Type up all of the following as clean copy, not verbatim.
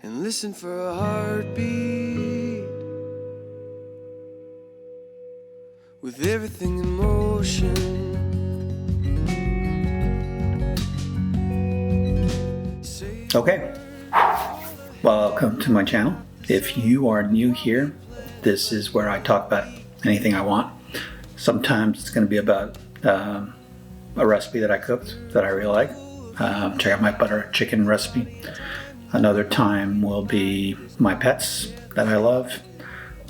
and listen for a heartbeat. With everything in motion. Okay, welcome to my channel. If you are new here, this is where I talk about anything I want. Sometimes it's going to be about a recipe that I cooked that I really like. Check out my butter chicken recipe. Another time will be my pets that I love.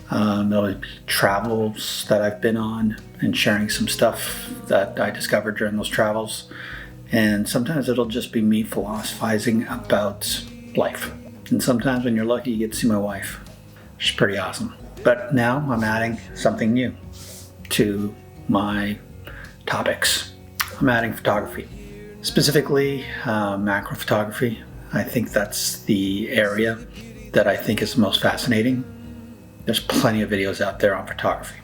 There'll be travels that I've been on and sharing some stuff that I discovered during those travels. And sometimes it'll just be me philosophizing about life. And sometimes when you're lucky, you get to see my wife. She's pretty awesome. But now I'm adding something new to my topics. I'm adding photography, specifically macro photography. I think that's the area that I think is the most fascinating. There's plenty of videos out there on photography.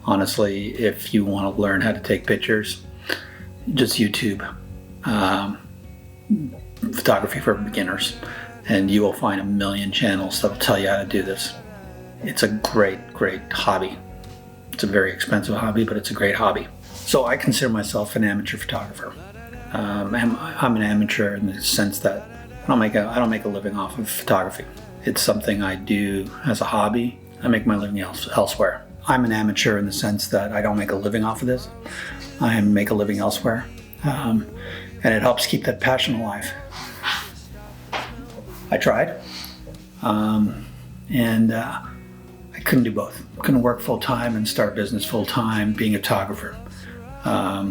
Honestly, if you want to learn how to take pictures, just YouTube photography for beginners, and you will find a million channels that will tell you how to do this. It's a great hobby. It's a very expensive hobby, but it's a great hobby. So I consider myself an amateur photographer. I'm an amateur in the sense that I don't make a living off of photography. It's something I do as a hobby. I make my living elsewhere. I'm an amateur in the sense that I don't make a living off of this. I make a living elsewhere. And it helps keep that passion alive. I tried, and I couldn't do both. Couldn't work full time and start a business full time being a photographer.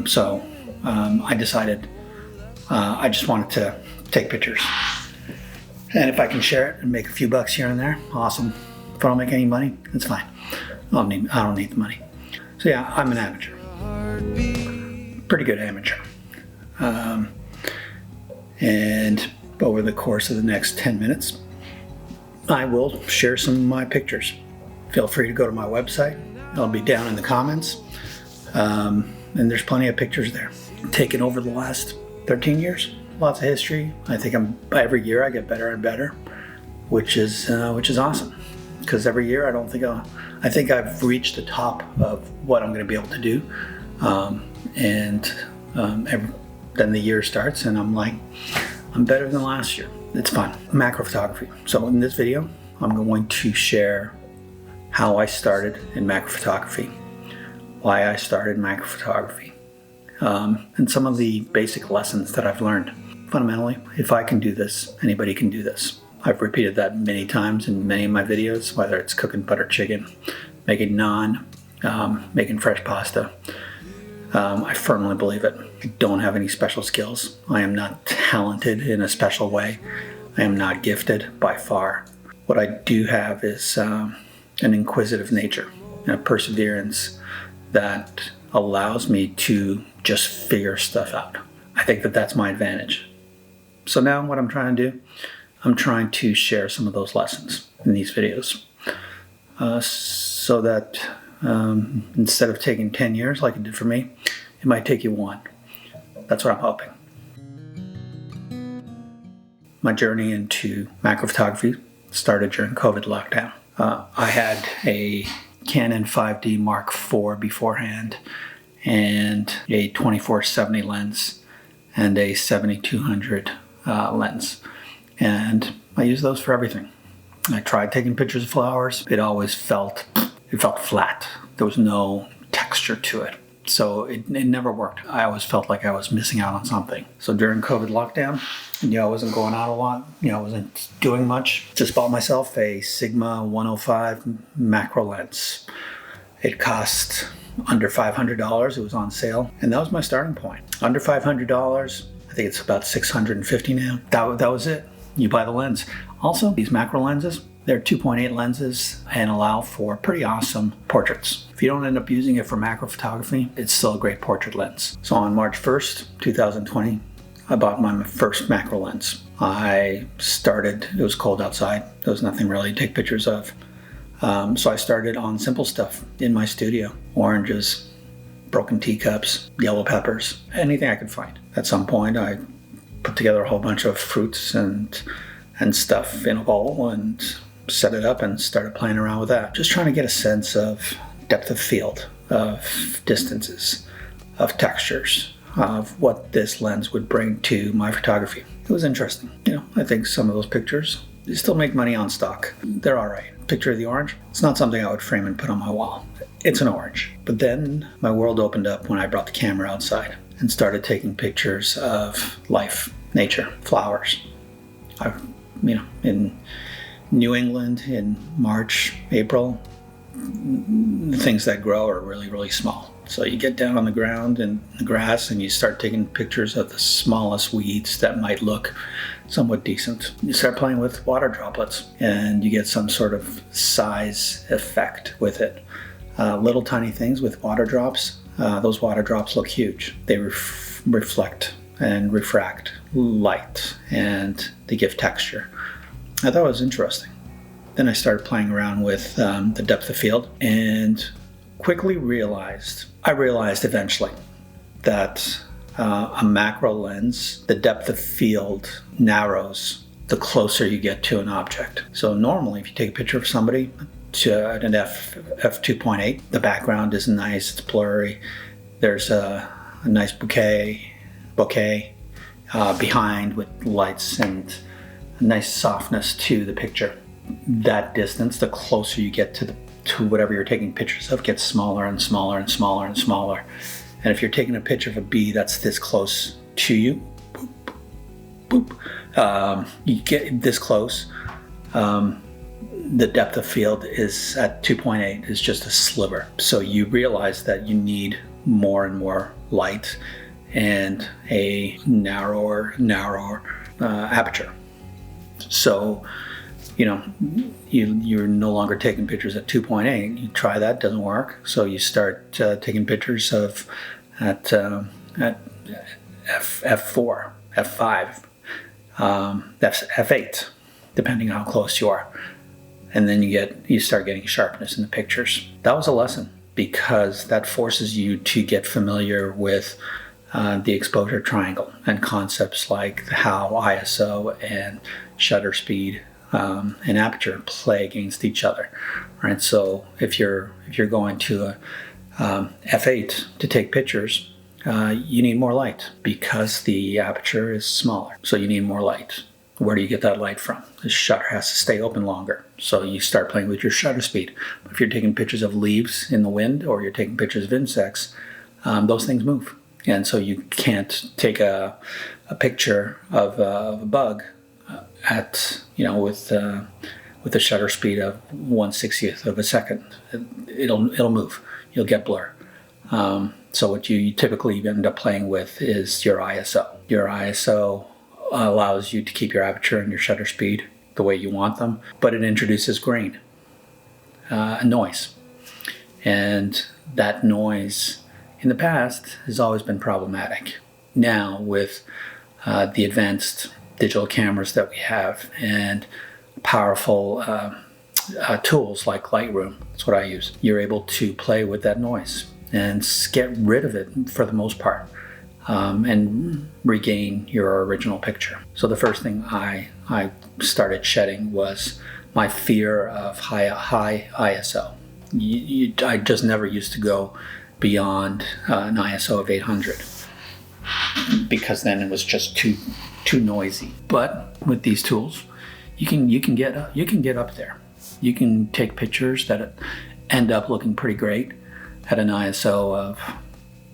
So I decided I just wanted to take pictures. And if I can share it and make a few bucks here and there, awesome. If I don't make any money, it's fine. I don't need the money. So yeah, I'm an amateur. Pretty good amateur. And over the course of the next 10 minutes, I will share some of my pictures. Feel free to go to my website. It'll be down in the comments. And there's plenty of pictures there. Taken over the last 13 years. Lots of history. I think every year I get better and better, which is awesome. Because every year I think I've reached the top of what I'm going to be able to do. Then the year starts and I'm like, I'm better than last year. It's fun. Macro photography. So in this video, I'm going to share how I started in macro photography, why I started macro photography, and some of the basic lessons that I've learned. Fundamentally, if I can do this, anybody can do this. I've repeated that many times in many of my videos, whether it's cooking butter chicken, making naan, making fresh pasta. I firmly believe it. I don't have any special skills. I am not talented in a special way. I am not gifted by far. What I do have is an inquisitive nature and a perseverance that allows me to just figure stuff out. I think that that's my advantage. So now what I'm trying to do, I'm trying to share some of those lessons in these videos so that instead of taking 10 years like it did for me, it might take you 1. That's what I'm hoping. My journey into macro photography started during COVID lockdown. I had a Canon 5D Mark IV beforehand and a 24-70 lens and a 7200 lens. And I used those for everything. I tried taking pictures of flowers. It always felt flat. There was no texture to it. So it never worked. I always felt like I was missing out on something. So during COVID lockdown, I wasn't going out a lot. I wasn't doing much. Just bought myself a Sigma 105 macro lens. It cost under $500. It was on sale. And that was my starting point. Under $500. I think it's about $650 now. That was it. You buy the lens. Also, these macro lenses, they're 2.8 lenses and allow for pretty awesome portraits. If you don't end up using it for macro photography, it's still a great portrait lens. So on March 1st, 2020, I bought my first macro lens. It was cold outside. There was nothing really to take pictures of. So I started on simple stuff in my studio. Oranges, broken teacups, yellow peppers, anything I could find. At some point, I put together a whole bunch of fruits and and stuff in a bowl and set it up and started playing around with that. Just trying to get a sense of depth of field, of distances, of textures, of what this lens would bring to my photography. It was interesting. I think some of those pictures, they still make money on stock. They're all right. Picture of the orange, it's not something I would frame and put on my wall. It's an orange. But then my world opened up when I brought the camera outside and started taking pictures of life, nature, flowers. In New England in March, April, the things that grow are really, really small. So you get down on the ground and the grass and you start taking pictures of the smallest weeds that might look somewhat decent. You start playing with water droplets and you get some sort of size effect with it. Little tiny things with water drops, those water drops look huge. They reflect and refract light and they give texture. I thought it was interesting. Then I started playing around with the depth of field and quickly realized eventually that a macro lens, the depth of field narrows the closer you get to an object. So normally if you take a picture of somebody at an f2.8, the background is nice, it's blurry, there's a nice bouquet behind with lights and a nice softness to the picture. That distance, the closer you get to whatever you're taking pictures of, gets smaller and smaller and smaller and smaller. And if you're taking a picture of a bee that's this close to you, boop, boop, you get this close, the depth of field is at 2.8 is just a sliver. So you realize that you need more and more light and a narrower aperture. So you're no longer taking pictures at 2.8. You try that, doesn't work. So you start taking pictures of at f4, f5, f8, depending on how close you are. And then you start getting sharpness in the pictures. That was a lesson because that forces you to get familiar with the exposure triangle and concepts like how ISO and shutter speed and aperture play against each other, right? So if you're going to a f8 to take pictures, you need more light because the aperture is smaller. So you need more light. Where do you get that light from? The shutter has to stay open longer. So you start playing with your shutter speed. If you're taking pictures of leaves in the wind or you're taking pictures of insects, those things move. And so you can't take a picture of a bug at with a shutter speed of 1/60th of a second. It'll move. You'll get blur. So what you typically end up playing with is your ISO. Your ISO allows you to keep your aperture and your shutter speed the way you want them, but it introduces grain, noise, and that noise in the past has always been problematic. Now with the advanced digital cameras that we have and powerful tools like Lightroom, that's what I use, you're able to play with that noise and get rid of it for the most part and regain your original picture. So the first thing I started shedding was my fear of high ISO. I just never used to go beyond an ISO of 800 because then it was just too noisy. But with these tools, you can get up there. You can take pictures that end up looking pretty great at an ISO of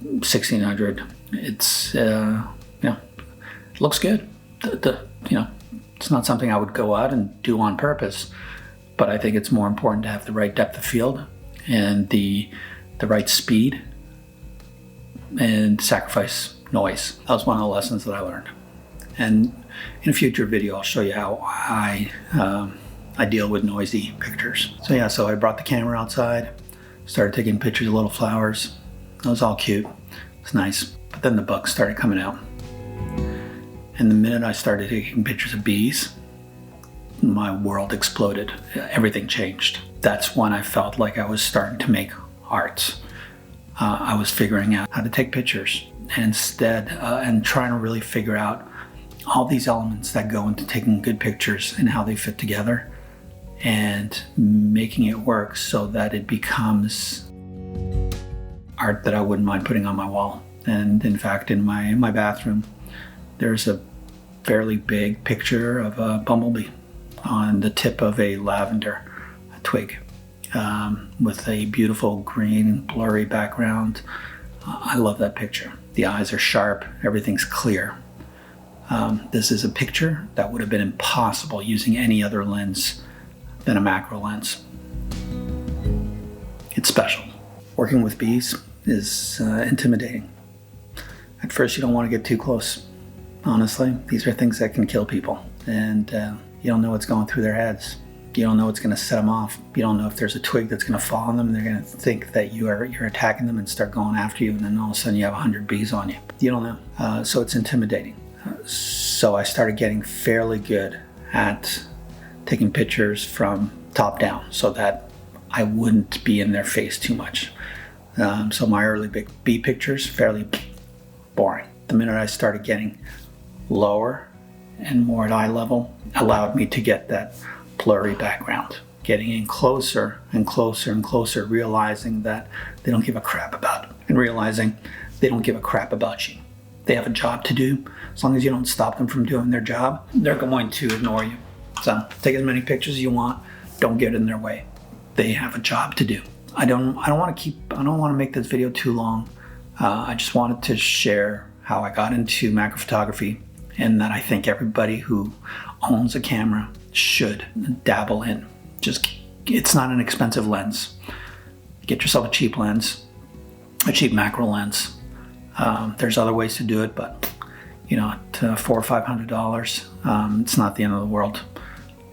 1600. It's it looks good. It's not something I would go out and do on purpose, but I think it's more important to have the right depth of field and the right speed and sacrifice noise. That was one of the lessons that I learned. And in a future video, I'll show you how I deal with noisy pictures. So I brought the camera outside, started taking pictures of little flowers. That was all cute. It's nice. But then the bugs started coming out. And the minute I started taking pictures of bees, my world exploded. Everything changed. That's when I felt like I was starting to make art. I was figuring out how to take pictures and trying to really figure out all these elements that go into taking good pictures and how they fit together and making it work so that it becomes art that I wouldn't mind putting on my wall. And in fact, in my bathroom, there's a fairly big picture of a bumblebee on the tip of a lavender twig with a beautiful green blurry background. I love that picture. The eyes are sharp, everything's clear. This is a picture that would have been impossible using any other lens than a macro lens. It's special. Working with bees is intimidating. At first you don't want to get too close. Honestly, these are things that can kill people, and you don't know what's going through their heads. You don't know what's going to set them off. You don't know if there's a twig that's going to fall on them and they're going to think that you're attacking them and start going after you, and then all of a sudden you have 100 bees on you. You don't know. So it's intimidating. So I started getting fairly good at taking pictures from top down so that I wouldn't be in their face too much. So my early big bee pictures, fairly boring. The minute I started getting lower and more at eye level, allowed me to get that blurry background. Getting in closer and closer and closer, realizing that they don't give a crap about it, and realizing they don't give a crap about you. They have a job to do. As long as you don't stop them from doing their job, they're going to ignore you. So take as many pictures as you want. Don't get in their way. They have a job to do. I don't want to make this video too long. I just wanted to share how I got into macro photography, and that I think everybody who owns a camera should dabble in. It's not an expensive lens. Get yourself a cheap lens, a cheap macro lens. There's other ways to do it, but at $400 or $500, it's not the end of the world.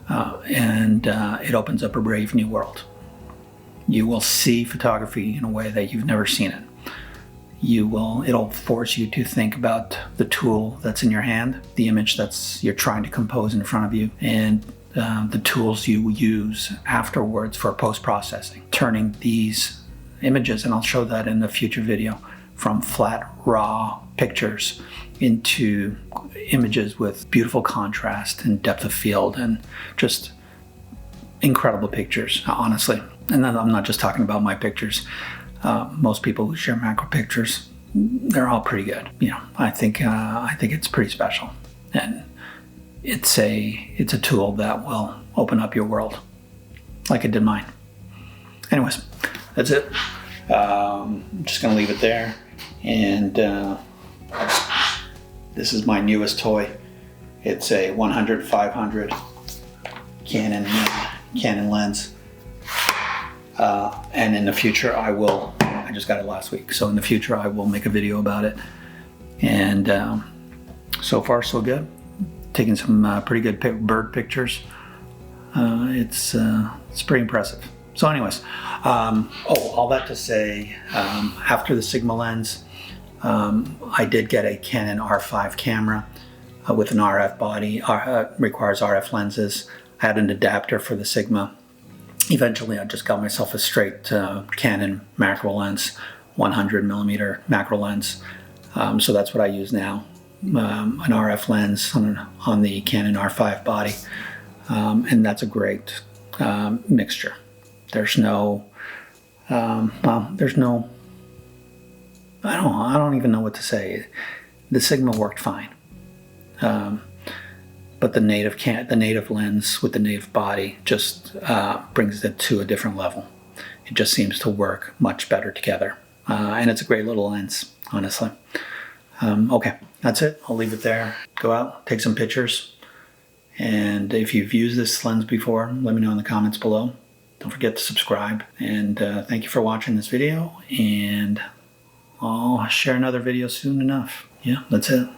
And it opens up a brave new world. You will see photography in a way that you've never seen it. It'll force you to think about the tool that's in your hand, the image you're trying to compose in front of you, and the tools you use afterwards for post-processing. Turning these images, and I'll show that in the future video, from flat, raw pictures into images with beautiful contrast and depth of field and just incredible pictures, honestly. And then I'm not just talking about my pictures. Most people who share macro pictures, they're all pretty good. I think it's pretty special, and it's a tool that will open up your world, like it did mine. Anyways, that's it. I'm just gonna leave it there, and this is my newest toy. It's a 100-500 Canon lens. And in the future I just got it last week, so in the future I will make a video about it. And so far so good. Taking some pretty good bird pictures. It's pretty impressive. So anyways, all that to say, after the Sigma lens, I did get a Canon R5 camera with an RF body, requires RF lenses. I had an adapter for the Sigma. Eventually, I just got myself a straight Canon macro lens, 100mm macro lens. So that's what I use now, an RF lens on the Canon R5 body, and that's a great mixture. There's no, I don't even know what to say. The Sigma worked fine. But the native lens with the native body just brings it to a different level. It just seems to work much better together. And it's a great little lens, honestly. Okay, that's it. I'll leave it there. Go out, take some pictures. And if you've used this lens before, let me know in the comments below. Don't forget to subscribe. And thank you for watching this video. And I'll share another video soon enough. Yeah, that's it.